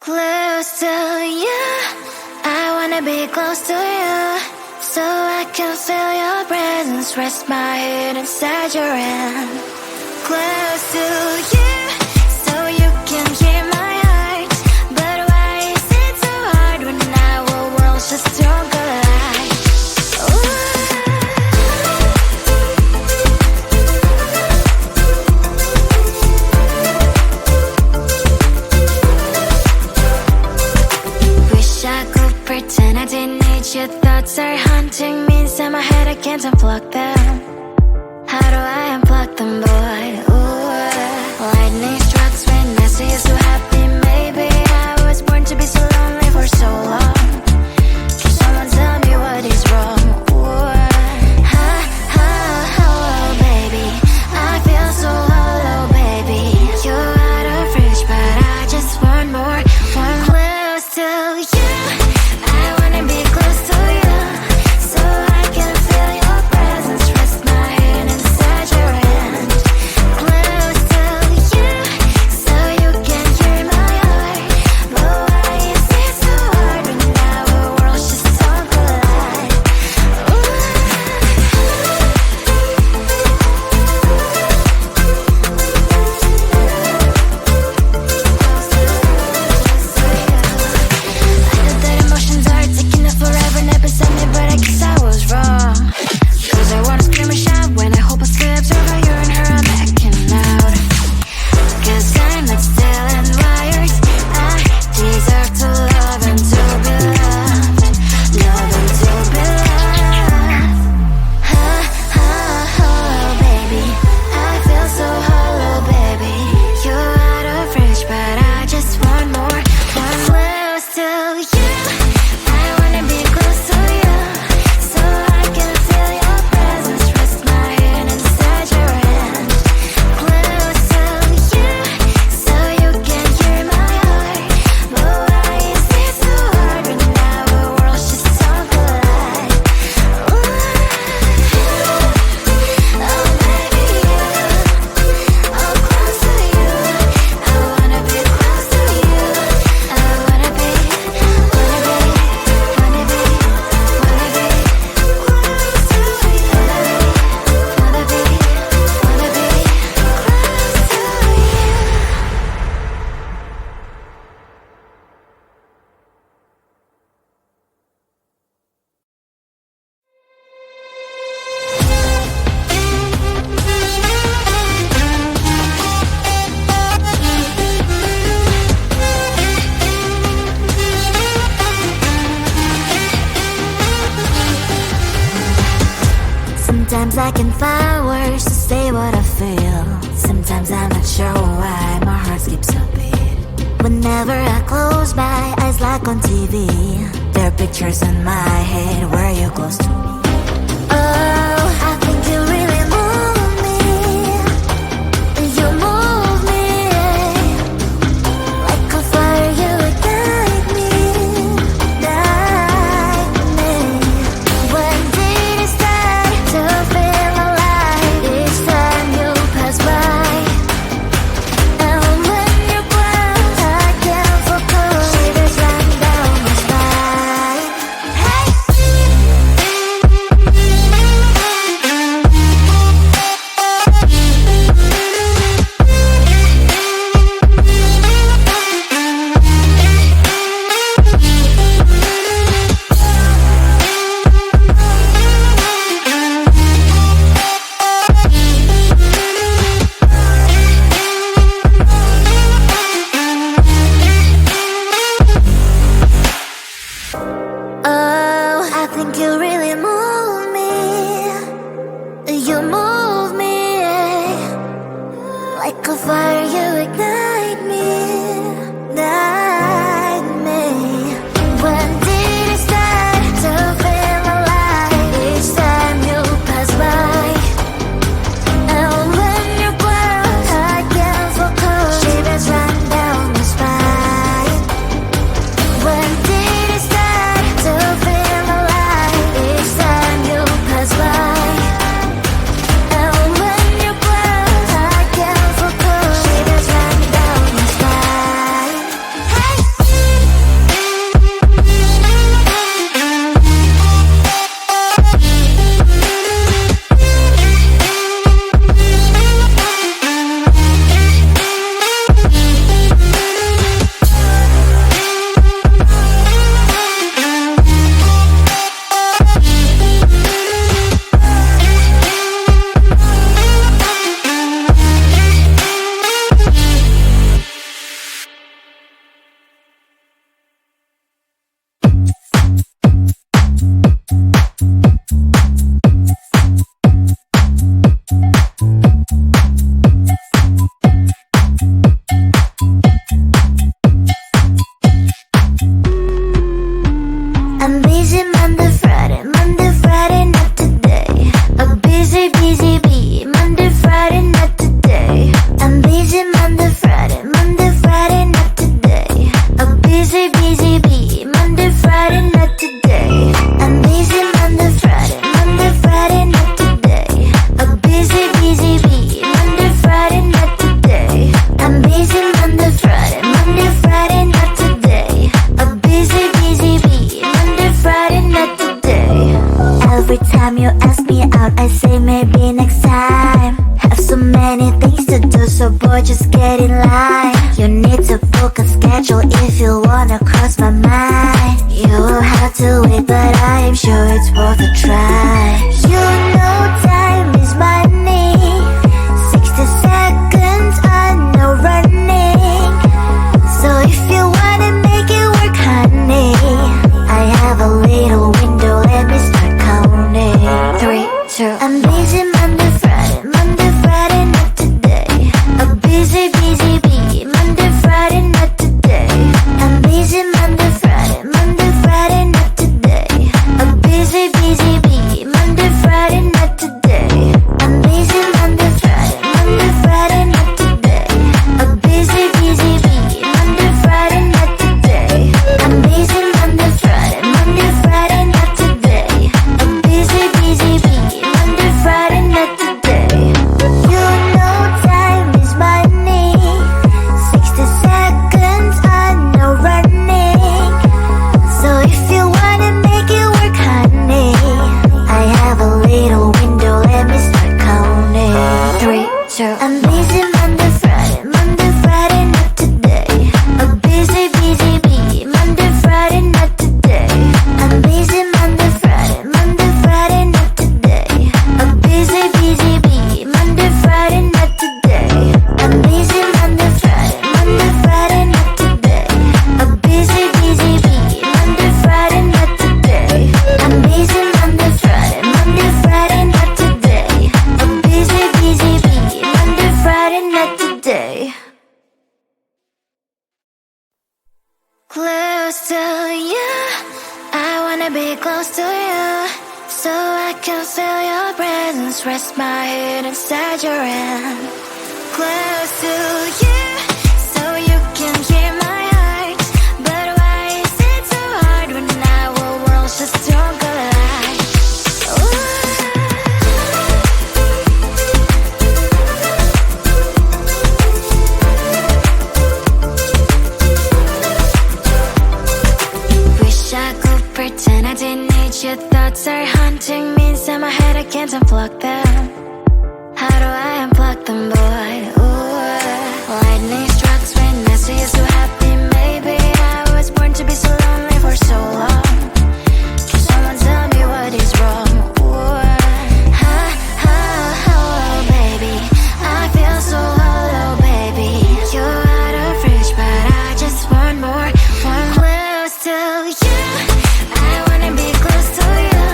Close to you, I wanna be close to you, so I can feel your presence, rest my head inside your hand. Close to you, so you can hear my heart, but why is it so hard when our worlds just don't collide? Wish I could pretend I didn't need your thoughts are haunting me inside my head, I can't unplug them. How do I unplug them, boy? Ooh, lightning strikes when I see you so happy. Maybe I was born to be so lonely for so long. Can someone tell me what is wrong? Ooh, oh, baby, I feel so hollow, baby. You're out of reach, but I just want more, one close to you. I wanna be close to you, so I can feel your presence, rest my hand inside your hand. Close to you, so you can hear my heart, but why is it so hard when our worlds just don't collide? I know that emotions are taking up forever, never beside me, but I guess I was wrong. Cause I wanna scream and shout when I hope I slip over you and her, I'm acting out. Cause I'm not still and wired, I deserve to love and to be loved, love and to be loved. Oh, baby, I feel so hollow, baby. You're out of reach, but I just want more, one close to you. I wanna be close to you, so I can feel your presence, rest my hand inside your hand. Close to you, so you can hear my heart, but why is it so hard when our worlds just don't collide? Oh, baby, oh, close to you. I wanna be close to you. I wanna be close to you. Sometimes I can find words to say what I feel. Sometimes I'm not sure why my heart skips a beat. Whenever I close my eyes like on TV, there are pictures in my head where you're close to me. Oh, I think you really move me. You move me like a fire, you ignite me, ignite me. When did it start to feel alive? Each time you pass by, and when you close, I can't focus. Shivers run down my spine. Hey. Oh, I think you really move me. You move me like a fire, you ignite me, ignite me. When did it start to feel alive? Each time you pass by, and when you close, I can't focus. Shivers run down my spine. When did it start to feel alive? Each time before just get in line. You need to book a schedule if you wanna cross my mind. You will have to wait, but I am sure it's worth a try. You know time is money. 60 seconds on no running. So if you wanna make it work, honey, I have a little window, let me start counting. 3, 2, I'm busy Monday, Friday, Monday, Friday, not today. A busy, busy bee, Monday, Friday, not today. I'm busy Monday, Friday, Monday, Friday, not today. A busy, busy bee, Monday, Friday, not today. I'm busy Monday, Friday, Monday, Friday, not today. A busy, busy bee, Monday, Friday, not today. I'm busy Monday, Friday, Monday, Friday, not today. A busy, busy bee, Monday, Friday, not today. You know time is money. 60 seconds on no running. So if you wanna make it work, honey, I have a little window, let me start counting. 3, 2, I'm busy Monday, Friday, Monday, Friday, not today. A busy, busy bee, Monday, Friday, not today. I'm busy Monday, Friday, Monday, Friday, not today. A busy, busy bee, Monday, Friday, not today. I'm busy Monday, Friday, Monday, Friday, not today. A busy, busy bee, Monday, Friday, not today. I'm busy Monday, Friday, Monday, Friday, not today. A busy, busy bee, Monday, Friday, not today. Close to you, I wanna be close to you, so I can feel your presence, rest my head inside your hand. Close to you, so you can hear my heart, but why is it so hard when our worlds just don't collide? Ooh. Wish I could pretend I didn't need your thoughts are haunting me inside my head, I can't unplug them. How do I unplug them, boy? Ooh, lightning strikes when I see you so happy. Maybe I was born to be so lonely for so long. Can someone tell me what is wrong? Ooh, baby, I feel so hollow, baby. You're out of reach, but I just want more, want close to you. I wanna be close to you,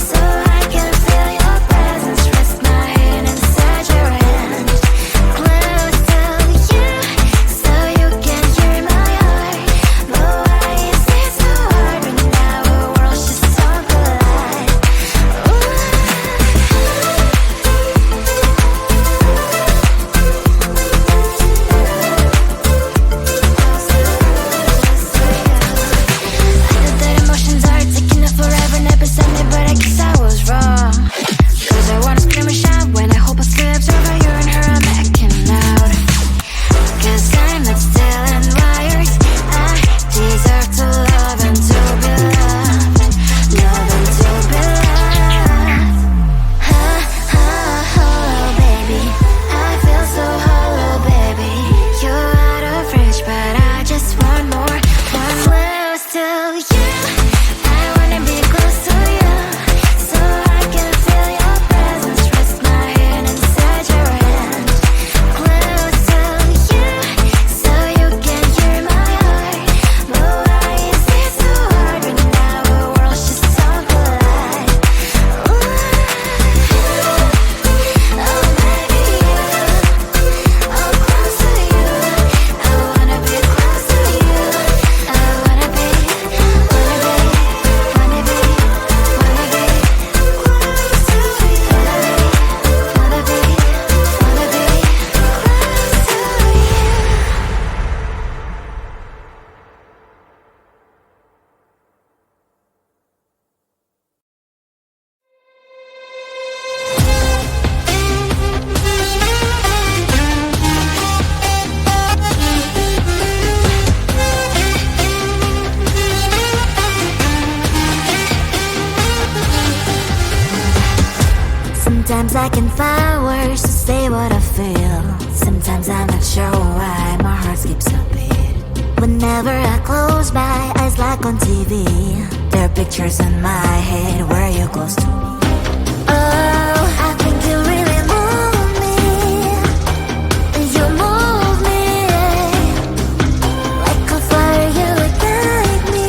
so I can feel your presence, rest my head inside your hand. Close to you, so you can hear my heart, but why is it so hard when our worlds just don't collide? Ooh. I know that emotions are taking up forever, never beside me, but I guess I was wrong. Cause I wanna scream and shout when I hope I slips over you and her, I'm acting out. Cause I'm not still and wired. I deserve to love and to be loved, love and to be loved. Baby, I feel so hollow, baby. You're out of reach, but I just want more, want close to you. I wanna be close to you, so I can feel your presence, rest my head inside your hand. Close to you, so you can hear my heart, but why is it so hard when our worlds just don't collide? Ooh. Oh baby, oh close to you, I wanna be close to you, I wanna be, wanna be, wanna be, wanna be close to you, wanna be, wanna be close to you. Sometimes I can find words to say what I feel. Sometimes I'm not sure why my heart skips a beat. Whenever I close my eyes like on TV, there are pictures in my head where you're close to me. Oh, I think you really move me. You move me like a fire, you ignite me,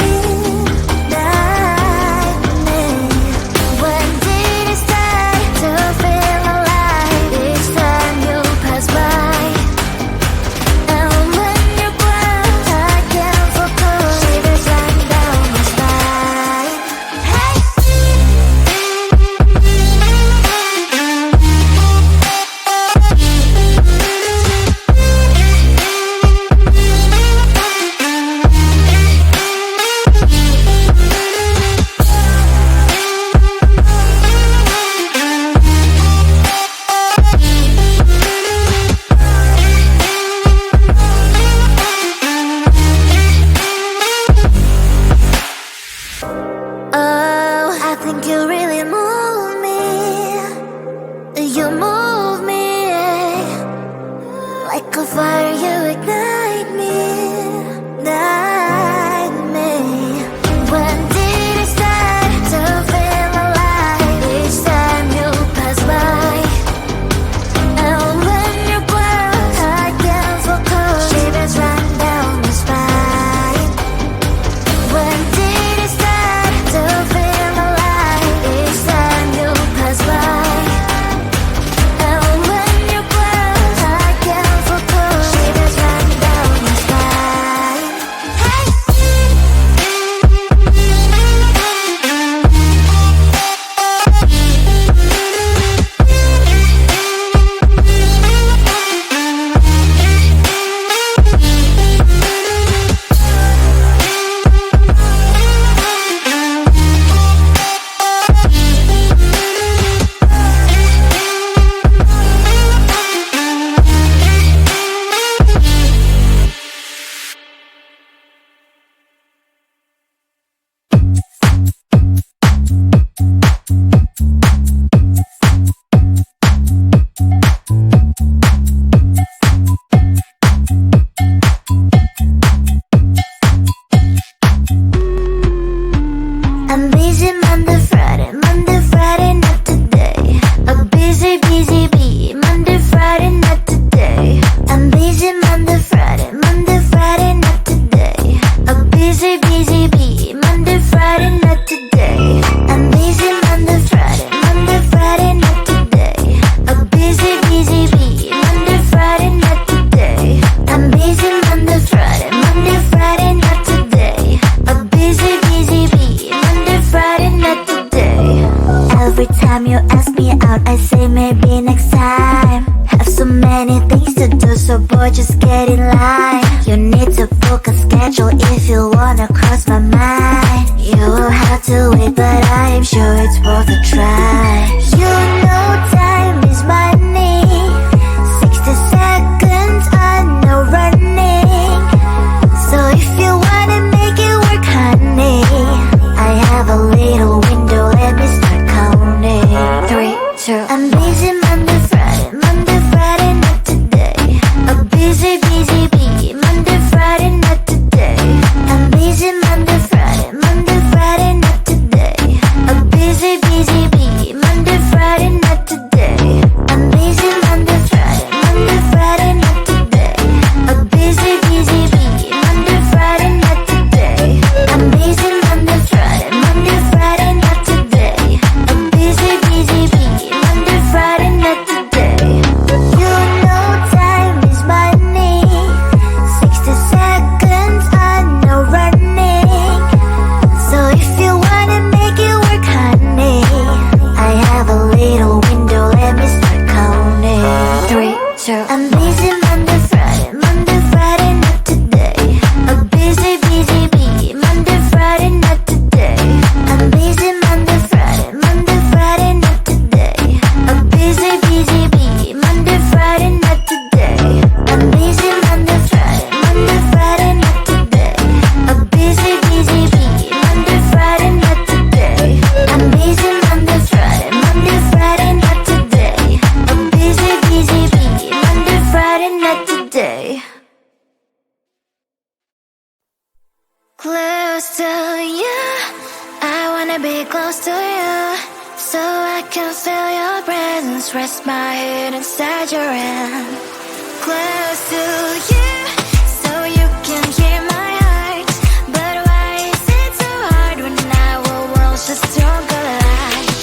ignite me. When did it start to feel alive? Each time you pass by, and when you grow, I can't focus. Shivers run down my spine. Hey. Oh, I think you really move me. You move me like a fire, you ignite me, ignite me. When did it start to feel alive? Each time you pass by, and when you grow, I can't focus. Shivers run down my spine. When did it start to feel alive? Each time you pass by, and when you grow, I can't focus. Shivers run down my spine. Hey. I'm busy Monday, Friday, not today. A busy, busy bee, Monday, Friday, not today. I'm busy Monday, Friday, not today. A busy, busy bee, Monday, Friday, not today. I'm busy Monday, Friday, not today. A busy, busy bee, Monday, Friday, not today. I'm busy Monday, Friday, not today. A busy, busy bee, Monday, Friday, not today. Every time you ask me out, I say maybe next time. Have so many things to do, so boy, just get in line. You need to book a schedule if you wanna cross my mind. You will have to wait, but I am sure it's worth a try. You know time is money. 60 seconds on no running. So if you wanna make it work, honey, I have a little window, let me start counting. 3, 2, I'm busy Monday, Friday, not today. A busy, busy bee, Monday, Friday, not today. I'm busy Monday, Friday, not today. A busy, busy bee, Monday, Friday. close to you. I wanna be close to you, so I can feel your presence. Rest my head inside your hand. Close to you, so you can hear my heart. But why is it so hard when our worlds just don't collide?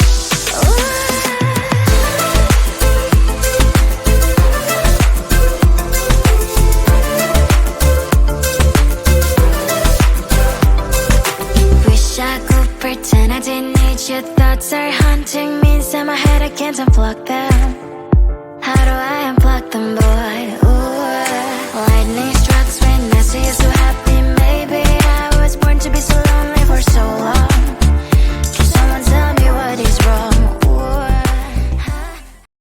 Wish I could pretend I didn't need your thoughts are haunting me inside my head. I can't unplug them. How do I unplug them, boy? Ooh, lightning strikes when I see you so happy. Maybe I was born to be so lonely for so long.